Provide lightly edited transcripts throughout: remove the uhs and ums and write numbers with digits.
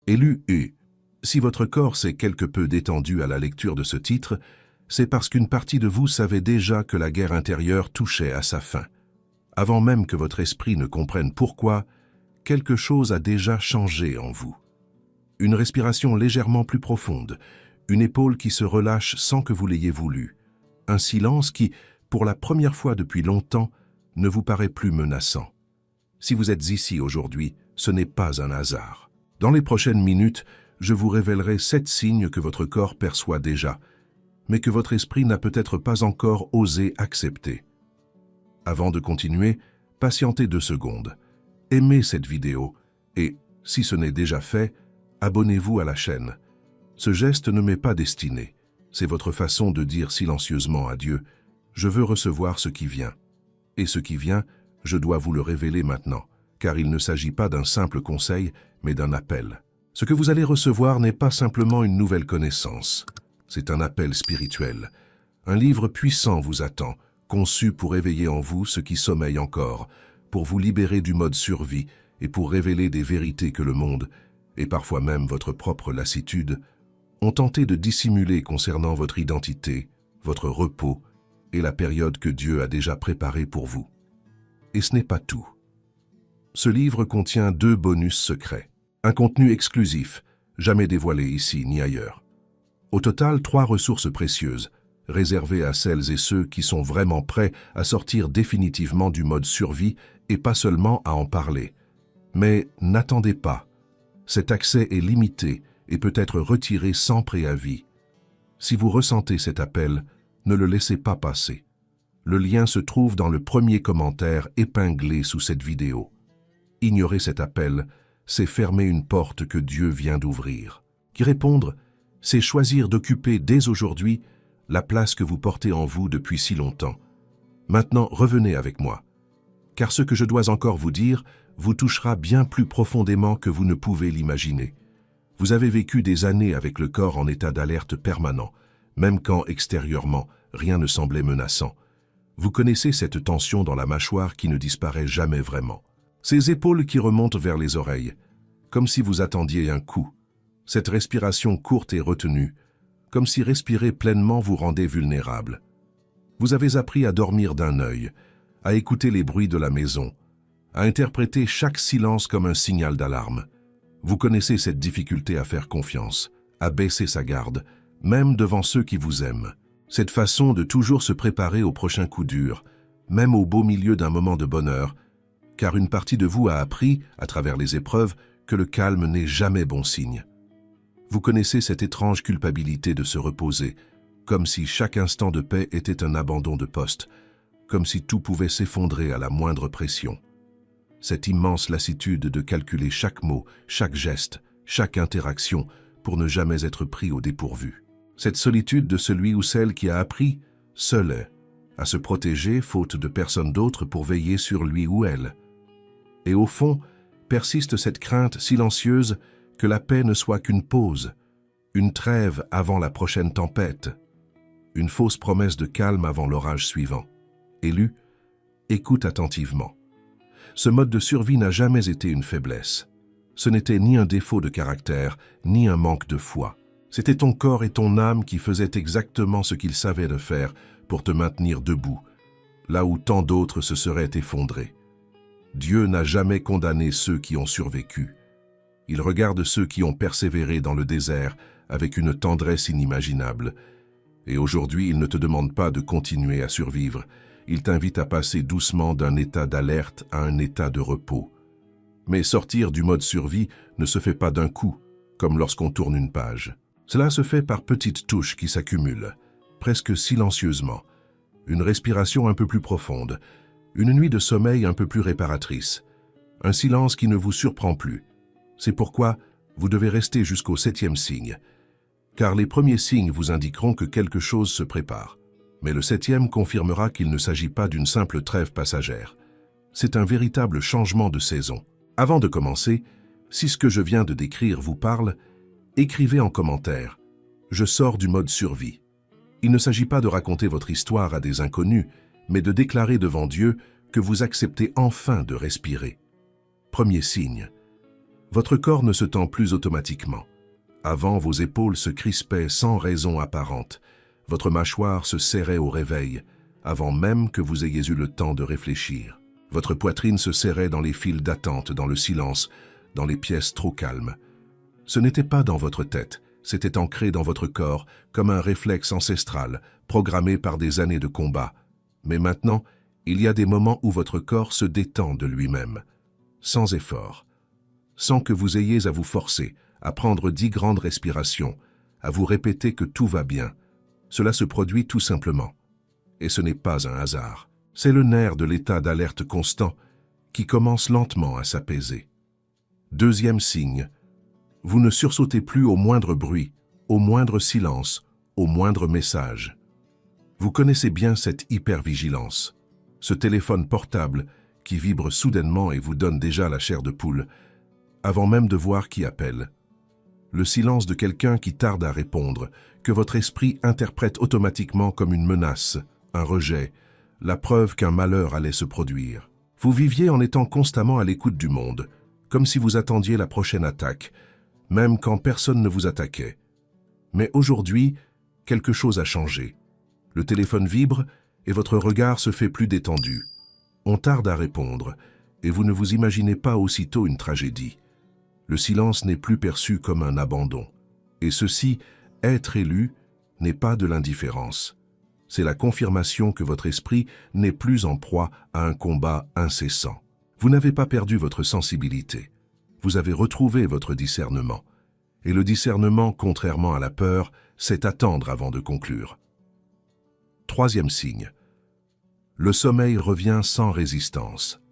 Élu et si votre corps s'est quelque peu détendu à la lecture de ce titre, c'est parce qu'une partie de vous savait déjà que la guerre intérieure touchait à sa fin. Avant même que votre esprit ne comprenne pourquoi, quelque chose a déjà changé en vous. Une respiration légèrement plus profonde, une épaule qui se relâche sans que vous l'ayez voulu, un silence qui, pour la première fois depuis longtemps, ne vous paraît plus menaçant. Si vous êtes ici aujourd'hui, ce n'est pas un hasard. Dans les prochaines minutes, je vous révélerai 7 signes que votre corps perçoit déjà, mais que votre esprit n'a peut-être pas encore osé accepter. Avant de continuer, patientez 2 secondes. Aimez cette vidéo et, si ce n'est déjà fait, abonnez-vous à la chaîne. Ce geste ne m'est pas destiné. C'est votre façon de dire silencieusement à Dieu « Je veux recevoir ce qui vient ». Et ce qui vient, je dois vous le révéler maintenant, car il ne s'agit pas d'un simple conseil, mais d'un appel. Ce que vous allez recevoir n'est pas simplement une nouvelle connaissance. C'est un appel spirituel. Un livre puissant vous attend, conçu pour éveiller en vous ce qui sommeille encore, pour vous libérer du mode survie et pour révéler des vérités que le monde, et parfois même votre propre lassitude, ont tenté de dissimuler concernant votre identité, votre repos et la période que Dieu a déjà préparée pour vous. Et ce n'est pas tout. Ce livre contient 2 bonus secrets, un contenu exclusif, jamais dévoilé ici ni ailleurs. Au total, 3 ressources précieuses, réservées à celles et ceux qui sont vraiment prêts à sortir définitivement du mode survie et pas seulement à en parler. Mais n'attendez pas. Cet accès est limité et peut être retiré sans préavis. Si vous ressentez cet appel, ne le laissez pas passer. Le lien se trouve dans le premier commentaire épinglé sous cette vidéo. Ignorer cet appel, c'est fermer une porte que Dieu vient d'ouvrir. Y répondre, c'est choisir d'occuper dès aujourd'hui la place que vous portez en vous depuis si longtemps. Maintenant, revenez avec moi, car ce que je dois encore vous dire vous touchera bien plus profondément que vous ne pouvez l'imaginer. Vous avez vécu des années avec le corps en état d'alerte permanent, même quand, extérieurement, rien ne semblait menaçant. Vous connaissez cette tension dans la mâchoire qui ne disparaît jamais vraiment. Ces épaules qui remontent vers les oreilles, comme si vous attendiez un coup. Cette respiration courte et retenue, comme si respirer pleinement vous rendait vulnérable. Vous avez appris à dormir d'un œil, à écouter les bruits de la maison, à interpréter chaque silence comme un signal d'alarme. Vous connaissez cette difficulté à faire confiance, à baisser sa garde, même devant ceux qui vous aiment. Cette façon de toujours se préparer au prochain coup dur, même au beau milieu d'un moment de bonheur, car une partie de vous a appris, à travers les épreuves, que le calme n'est jamais bon signe. Vous connaissez cette étrange culpabilité de se reposer, comme si chaque instant de paix était un abandon de poste, comme si tout pouvait s'effondrer à la moindre pression. Cette immense lassitude de calculer chaque mot, chaque geste, chaque interaction, pour ne jamais être pris au dépourvu. Cette solitude de celui ou celle qui a appris, seul, à se protéger faute de personne d'autre pour veiller sur lui ou elle. Et au fond, persiste cette crainte silencieuse que la paix ne soit qu'une pause, une trêve avant la prochaine tempête, une fausse promesse de calme avant l'orage suivant. Élu, écoute attentivement. Ce mode de survie n'a jamais été une faiblesse. Ce n'était ni un défaut de caractère, ni un manque de foi. C'était ton corps et ton âme qui faisaient exactement ce qu'ils savaient de faire pour te maintenir debout, là où tant d'autres se seraient effondrés. Dieu n'a jamais condamné ceux qui ont survécu. Il regarde ceux qui ont persévéré dans le désert avec une tendresse inimaginable. Et aujourd'hui, il ne te demande pas de continuer à survivre. Il t'invite à passer doucement d'un état d'alerte à un état de repos. Mais sortir du mode survie ne se fait pas d'un coup, comme lorsqu'on tourne une page. Cela se fait par petites touches qui s'accumulent, presque silencieusement. Une respiration un peu plus profonde, une nuit de sommeil un peu plus réparatrice, un silence qui ne vous surprend plus. C'est pourquoi vous devez rester jusqu'au 7e signe, car les premiers signes vous indiqueront que quelque chose se prépare. Mais le 7e confirmera qu'il ne s'agit pas d'une simple trêve passagère. C'est un véritable changement de saison. Avant de commencer, si ce que je viens de décrire vous parle, écrivez en commentaire « Je sors du mode survie ». Il ne s'agit pas de raconter votre histoire à des inconnus, mais de déclarer devant Dieu que vous acceptez enfin de respirer. Premier signe. Votre corps ne se tend plus automatiquement. Avant, vos épaules se crispaient sans raison apparente. Votre mâchoire se serrait au réveil, avant même que vous ayez eu le temps de réfléchir. Votre poitrine se serrait dans les files d'attente, dans le silence, dans les pièces trop calmes. Ce n'était pas dans votre tête, c'était ancré dans votre corps, comme un réflexe ancestral, programmé par des années de combat. Mais maintenant, il y a des moments où votre corps se détend de lui-même, sans effort, sans que vous ayez à vous forcer, à prendre 10 grandes respirations, à vous répéter que tout va bien. Cela se produit tout simplement. Et ce n'est pas un hasard. C'est le nerf de l'état d'alerte constant qui commence lentement à s'apaiser. Deuxième signe, vous ne sursautez plus au moindre bruit, au moindre silence, au moindre message. Vous connaissez bien cette hypervigilance, ce téléphone portable qui vibre soudainement et vous donne déjà la chair de poule, avant même de voir qui appelle. Le silence de quelqu'un qui tarde à répondre, que votre esprit interprète automatiquement comme une menace, un rejet, la preuve qu'un malheur allait se produire. Vous viviez en étant constamment à l'écoute du monde, comme si vous attendiez la prochaine attaque, même quand personne ne vous attaquait. Mais aujourd'hui, quelque chose a changé. Le téléphone vibre et votre regard se fait plus détendu. On tarde à répondre et vous ne vous imaginez pas aussitôt une tragédie. Le silence n'est plus perçu comme un abandon. Et ceci, être élu, n'est pas de l'indifférence. C'est la confirmation que votre esprit n'est plus en proie à un combat incessant. Vous n'avez pas perdu votre sensibilité. Vous avez retrouvé votre discernement. Et le discernement, contrairement à la peur, c'est attendre avant de conclure. Troisième signe. Le sommeil revient sans résistance.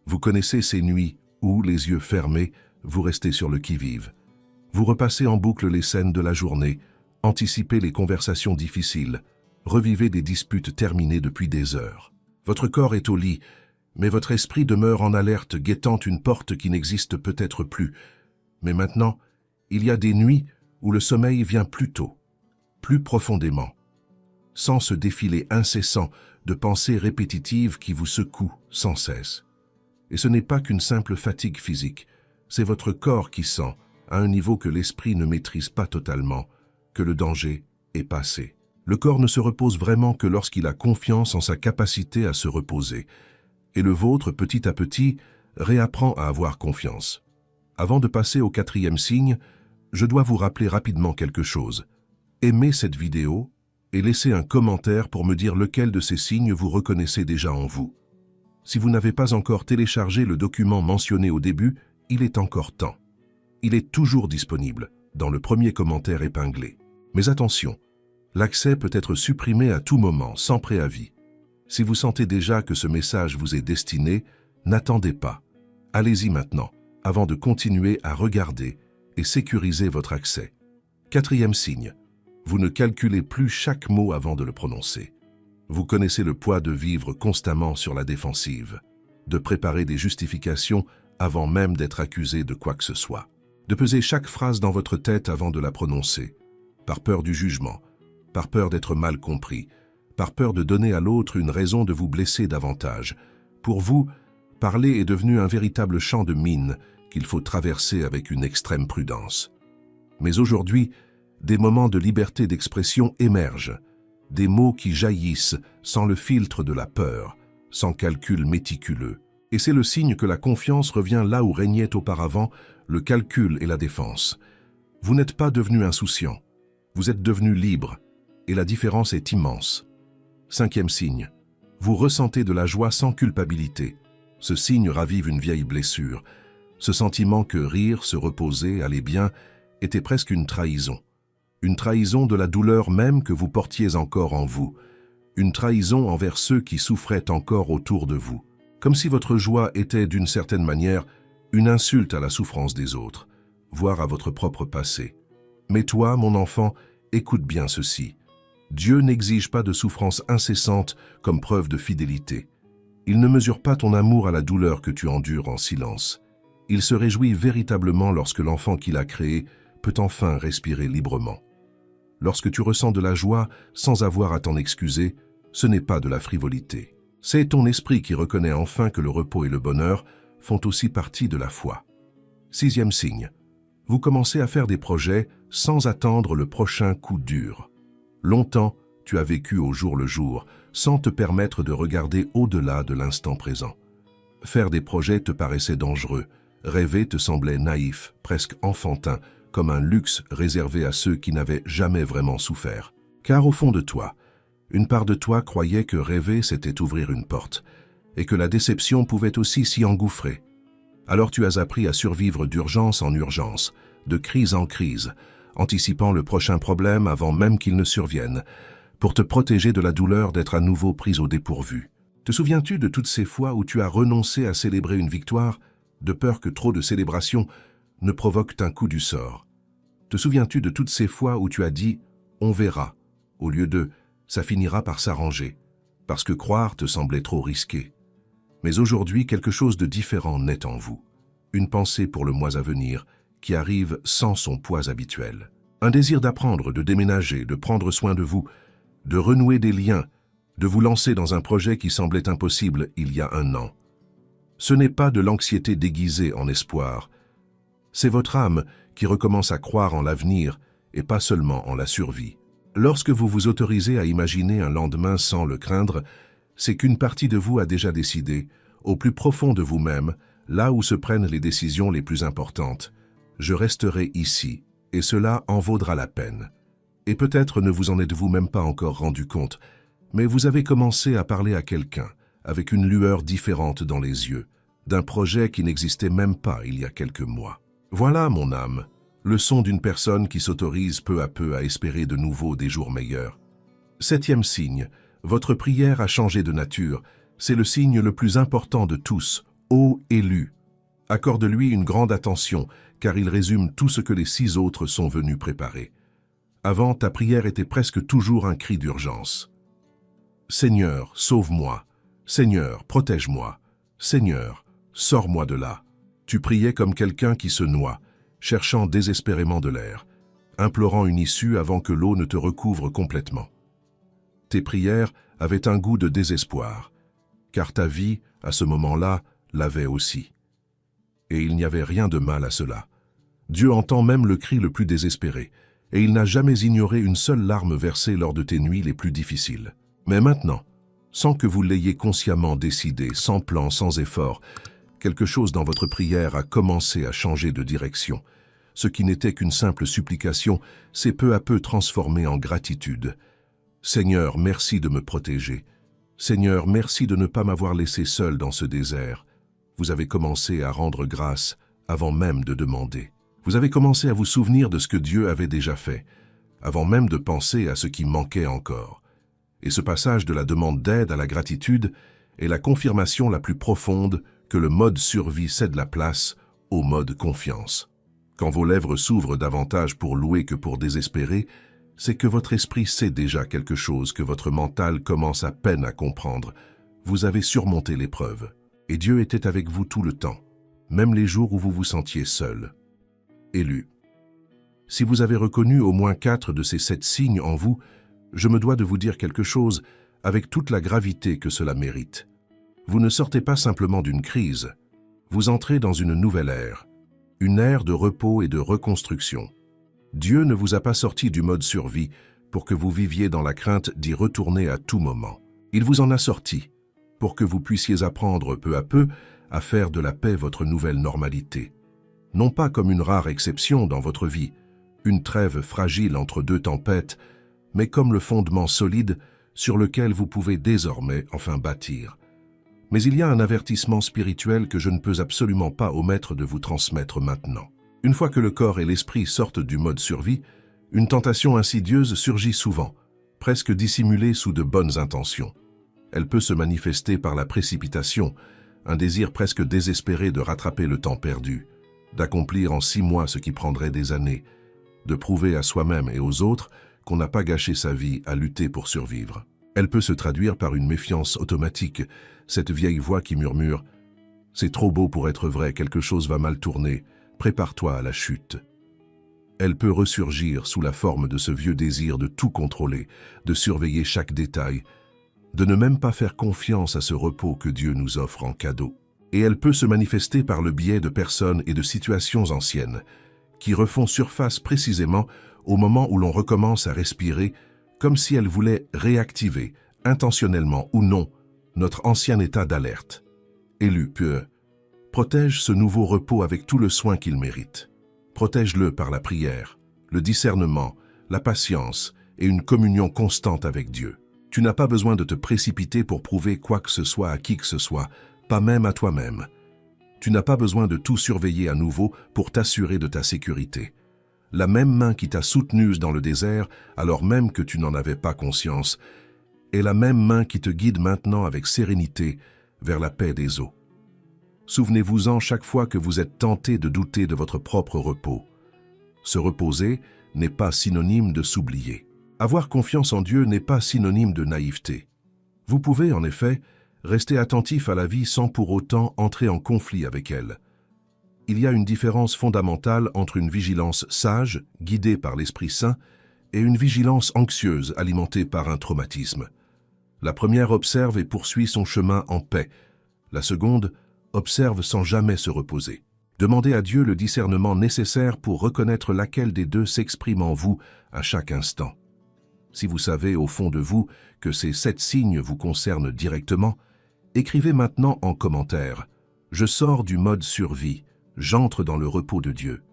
Vous connaissez ces nuits où, les yeux fermés, vous restez sur le qui-vive. Vous repassez en boucle les scènes de la journée, anticipez les conversations difficiles, revivez des disputes terminées depuis des heures. Votre corps est au lit, mais votre esprit demeure en alerte, guettant une porte qui n'existe peut-être plus. Mais maintenant, il y a des nuits où le sommeil vient plus tôt, plus profondément, sans ce défilé incessant de pensées répétitives qui vous secouent sans cesse. Et ce n'est pas qu'une simple fatigue physique, c'est votre corps qui sent, à un niveau que l'esprit ne maîtrise pas totalement, que le danger est passé. Le corps ne se repose vraiment que lorsqu'il a confiance en sa capacité à se reposer. Et le vôtre, petit à petit, réapprend à avoir confiance. Avant de passer au quatrième signe, je dois vous rappeler rapidement quelque chose. Aimez cette vidéo et laissez un commentaire pour me dire lequel de ces signes vous reconnaissez déjà en vous. Si vous n'avez pas encore téléchargé le document mentionné au début, il est encore temps. Il est toujours disponible, dans le premier commentaire épinglé. Mais attention, l'accès peut être supprimé à tout moment, sans préavis. Si vous sentez déjà que ce message vous est destiné, n'attendez pas. Allez-y maintenant, avant de continuer à regarder et sécuriser votre accès. Quatrième signe, vous ne calculez plus chaque mot avant de le prononcer. Vous connaissez le poids de vivre constamment sur la défensive, de préparer des justifications avant même d'être accusé de quoi que ce soit, de peser chaque phrase dans votre tête avant de la prononcer, par peur du jugement, par peur d'être mal compris, par peur de donner à l'autre une raison de vous blesser davantage. Pour vous, parler est devenu un véritable champ de mine qu'il faut traverser avec une extrême prudence. Mais aujourd'hui, des moments de liberté d'expression émergent, des mots qui jaillissent sans le filtre de la peur, sans calcul méticuleux. Et c'est le signe que la confiance revient là où régnait auparavant le calcul et la défense. Vous n'êtes pas devenu insouciant, vous êtes devenu libre, et la différence est immense. Cinquième signe, vous ressentez de la joie sans culpabilité. Ce signe ravive une vieille blessure, ce sentiment que rire, se reposer, aller bien, était presque une trahison de la douleur même que vous portiez encore en vous, une trahison envers ceux qui souffraient encore autour de vous. Comme si votre joie était d'une certaine manière une insulte à la souffrance des autres, voire à votre propre passé. Mais toi, mon enfant, écoute bien ceci. Dieu n'exige pas de souffrance incessante comme preuve de fidélité. Il ne mesure pas ton amour à la douleur que tu endures en silence. Il se réjouit véritablement lorsque l'enfant qu'il a créé peut enfin respirer librement. Lorsque tu ressens de la joie sans avoir à t'en excuser, ce n'est pas de la frivolité. C'est ton esprit qui reconnaît enfin que le repos et le bonheur font aussi partie de la foi. Sixième signe. Vous commencez à faire des projets sans attendre le prochain coup dur. Longtemps, tu as vécu au jour le jour, sans te permettre de regarder au-delà de l'instant présent. Faire des projets te paraissait dangereux, rêver te semblait naïf, presque enfantin, comme un luxe réservé à ceux qui n'avaient jamais vraiment souffert. Car au fond de toi, une part de toi croyait que rêver c'était ouvrir une porte, et que la déception pouvait aussi s'y engouffrer. Alors tu as appris à survivre d'urgence en urgence, de crise en crise, anticipant le prochain problème avant même qu'il ne survienne, pour te protéger de la douleur d'être à nouveau prise au dépourvu. Te souviens-tu de toutes ces fois où tu as renoncé à célébrer une victoire, de peur que trop de célébrations ne provoquent un coup du sort? Te souviens-tu de toutes ces fois où tu as dit « on verra » au lieu de « ça finira par s'arranger » parce que croire te semblait trop risqué. Mais aujourd'hui, quelque chose de différent naît en vous. Une pensée pour le mois à venir qui arrive sans son poids habituel. Un désir d'apprendre, de déménager, de prendre soin de vous, de renouer des liens, de vous lancer dans un projet qui semblait impossible il y a un an. Ce n'est pas de l'anxiété déguisée en espoir. C'est votre âme qui recommence à croire en l'avenir et pas seulement en la survie. Lorsque vous vous autorisez à imaginer un lendemain sans le craindre, c'est qu'une partie de vous a déjà décidé, au plus profond de vous-même, là où se prennent les décisions les plus importantes. Je resterai ici, et cela en vaudra la peine. Et peut-être ne vous en êtes-vous même pas encore rendu compte, mais vous avez commencé à parler à quelqu'un, avec une lueur différente dans les yeux, d'un projet qui n'existait même pas il y a quelques mois. Voilà, mon âme, le son d'une personne qui s'autorise peu à peu à espérer de nouveau des jours meilleurs. Septième signe, votre prière a changé de nature. C'est le signe le plus important de tous, ô élu. Accorde-lui une grande attention, car il résume tout ce que les 6 autres sont venus préparer. Avant, ta prière était presque toujours un cri d'urgence. Seigneur, sauve-moi. Seigneur, protège-moi. Seigneur, sors-moi de là. Tu priais comme quelqu'un qui se noie, cherchant désespérément de l'air, implorant une issue avant que l'eau ne te recouvre complètement. Tes prières avaient un goût de désespoir, car ta vie, à ce moment-là, l'avait aussi. Et il n'y avait rien de mal à cela. Dieu entend même le cri le plus désespéré, et il n'a jamais ignoré une seule larme versée lors de tes nuits les plus difficiles. Mais maintenant, sans que vous l'ayez consciemment décidé, sans plan, sans effort, quelque chose dans votre prière a commencé à changer de direction. Ce qui n'était qu'une simple supplication s'est peu à peu transformé en gratitude. Seigneur, merci de me protéger. Seigneur, merci de ne pas m'avoir laissé seul dans ce désert. Vous avez commencé à rendre grâce avant même de demander. Vous avez commencé à vous souvenir de ce que Dieu avait déjà fait, avant même de penser à ce qui manquait encore. Et ce passage de la demande d'aide à la gratitude est la confirmation la plus profonde que le mode survie cède la place au mode confiance. Quand vos lèvres s'ouvrent davantage pour louer que pour désespérer, c'est que votre esprit sait déjà quelque chose que votre mental commence à peine à comprendre. Vous avez surmonté l'épreuve, et Dieu était avec vous tout le temps, même les jours où vous vous sentiez seul. Élu. Si vous avez reconnu au moins 4 de ces 7 signes en vous, je me dois de vous dire quelque chose avec toute la gravité que cela mérite. Vous ne sortez pas simplement d'une crise, vous entrez dans une nouvelle ère, une ère de repos et de reconstruction. Dieu ne vous a pas sorti du mode survie pour que vous viviez dans la crainte d'y retourner à tout moment. Il vous en a sorti pour que vous puissiez apprendre peu à peu à faire de la paix votre nouvelle normalité. Non pas comme une rare exception dans votre vie, une trêve fragile entre 2 tempêtes, mais comme le fondement solide sur lequel vous pouvez désormais enfin bâtir. Mais il y a un avertissement spirituel que je ne peux absolument pas omettre de vous transmettre maintenant. Une fois que le corps et l'esprit sortent du mode survie, une tentation insidieuse surgit souvent, presque dissimulée sous de bonnes intentions. Elle peut se manifester par la précipitation, un désir presque désespéré de rattraper le temps perdu, d'accomplir en 6 mois ce qui prendrait des années, de prouver à soi-même et aux autres qu'on n'a pas gâché sa vie à lutter pour survivre. Elle peut se traduire par une méfiance automatique, cette vieille voix qui murmure « C'est trop beau pour être vrai, quelque chose va mal tourner, prépare-toi à la chute ». Elle peut ressurgir sous la forme de ce vieux désir de tout contrôler, de surveiller chaque détail, de ne même pas faire confiance à ce repos que Dieu nous offre en cadeau. Et elle peut se manifester par le biais de personnes et de situations anciennes, qui refont surface précisément au moment où l'on recommence à respirer, comme si elles voulaient réactiver, intentionnellement ou non, notre ancien état d'alerte. Élu, protège ce nouveau repos avec tout le soin qu'il mérite. Protège-le par la prière, le discernement, la patience et une communion constante avec Dieu. Tu n'as pas besoin de te précipiter pour prouver quoi que ce soit à qui que ce soit, pas même à toi-même. Tu n'as pas besoin de tout surveiller à nouveau pour t'assurer de ta sécurité. La même main qui t'a soutenu dans le désert, alors même que tu n'en avais pas conscience, est la même main qui te guide maintenant avec sérénité vers la paix des eaux. Souvenez-vous-en chaque fois que vous êtes tenté de douter de votre propre repos. Se reposer n'est pas synonyme de s'oublier. Avoir confiance en Dieu n'est pas synonyme de naïveté. Vous pouvez, en effet, rester attentif à la vie sans pour autant entrer en conflit avec elle. Il y a une différence fondamentale entre une vigilance sage, guidée par l'Esprit Saint, et une vigilance anxieuse, alimentée par un traumatisme. La première observe et poursuit son chemin en paix. La seconde observe sans jamais se reposer. Demandez à Dieu le discernement nécessaire pour reconnaître laquelle des deux s'exprime en vous à chaque instant. Si vous savez au fond de vous que ces 7 signes vous concernent directement, écrivez maintenant en commentaire « Je sors du mode survie, j'entre dans le repos de Dieu ».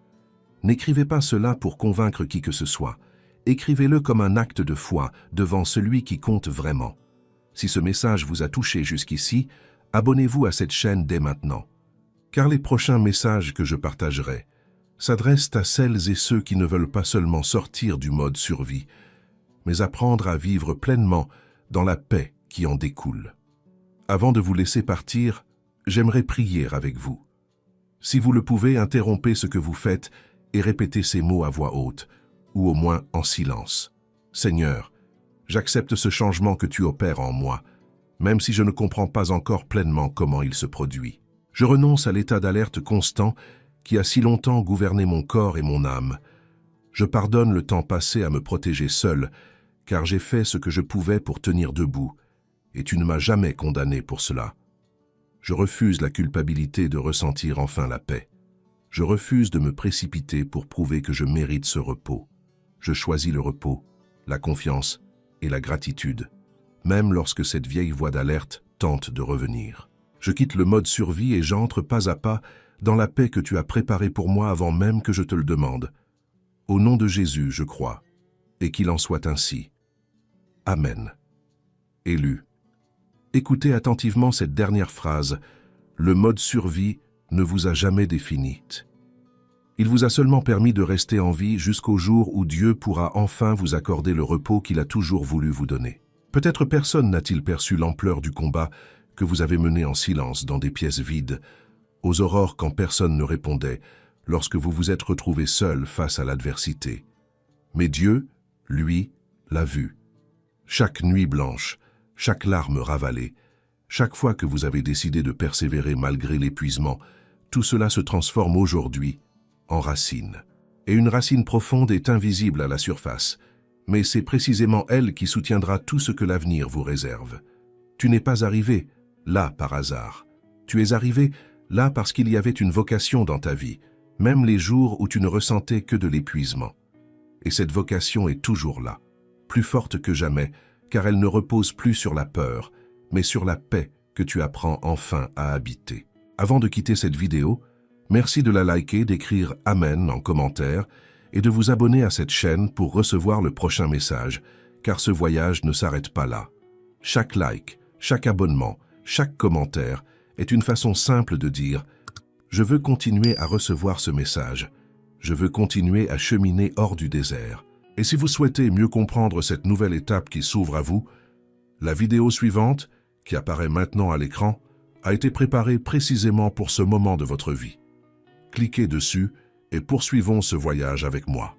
N'écrivez pas cela pour convaincre qui que ce soit. Écrivez-le comme un acte de foi devant celui qui compte vraiment. Si ce message vous a touché jusqu'ici, abonnez-vous à cette chaîne dès maintenant. Car les prochains messages que je partagerai s'adressent à celles et ceux qui ne veulent pas seulement sortir du mode survie, mais apprendre à vivre pleinement dans la paix qui en découle. Avant de vous laisser partir, j'aimerais prier avec vous. Si vous le pouvez, interrompez ce que vous faites et répétez ces mots à voix haute, ou au moins en silence. Seigneur, j'accepte ce changement que tu opères en moi, même si je ne comprends pas encore pleinement comment il se produit. Je renonce à l'état d'alerte constant qui a si longtemps gouverné mon corps et mon âme. Je pardonne le temps passé à me protéger seul, car j'ai fait ce que je pouvais pour tenir debout, et tu ne m'as jamais condamné pour cela. Je refuse la culpabilité de ressentir enfin la paix. Je refuse de me précipiter pour prouver que je mérite ce repos. Je choisis le repos, la confiance et la gratitude, même lorsque cette vieille voix d'alerte tente de revenir. Je quitte le mode survie et j'entre pas à pas dans la paix que tu as préparée pour moi avant même que je te le demande. Au nom de Jésus, je crois, et qu'il en soit ainsi. Amen. Élu. Écoutez attentivement cette dernière phrase. Le mode survie ne vous a jamais défini. Il vous a seulement permis de rester en vie jusqu'au jour où Dieu pourra enfin vous accorder le repos qu'il a toujours voulu vous donner. Peut-être personne n'a-t-il perçu l'ampleur du combat que vous avez mené en silence dans des pièces vides, aux aurores quand personne ne répondait, lorsque vous vous êtes retrouvé seul face à l'adversité. Mais Dieu, lui, l'a vu. Chaque nuit blanche, chaque larme ravalée, chaque fois que vous avez décidé de persévérer malgré l'épuisement, tout cela se transforme aujourd'hui en racine. Et une racine profonde est invisible à la surface, mais c'est précisément elle qui soutiendra tout ce que l'avenir vous réserve. Tu n'es pas arrivé là par hasard. Tu es arrivé là parce qu'il y avait une vocation dans ta vie, même les jours où tu ne ressentais que de l'épuisement. Et cette vocation est toujours là, plus forte que jamais, car elle ne repose plus sur la peur, mais sur la paix que tu apprends enfin à habiter. Avant de quitter cette vidéo, merci de la liker, d'écrire « Amen » en commentaire et de vous abonner à cette chaîne pour recevoir le prochain message, car ce voyage ne s'arrête pas là. Chaque like, chaque abonnement, chaque commentaire est une façon simple de dire « Je veux continuer à recevoir ce message. Je veux continuer à cheminer hors du désert. » Et si vous souhaitez mieux comprendre cette nouvelle étape qui s'ouvre à vous, la vidéo suivante, qui apparaît maintenant à l'écran, a été préparée précisément pour ce moment de votre vie. Cliquez dessus et poursuivons ce voyage avec moi.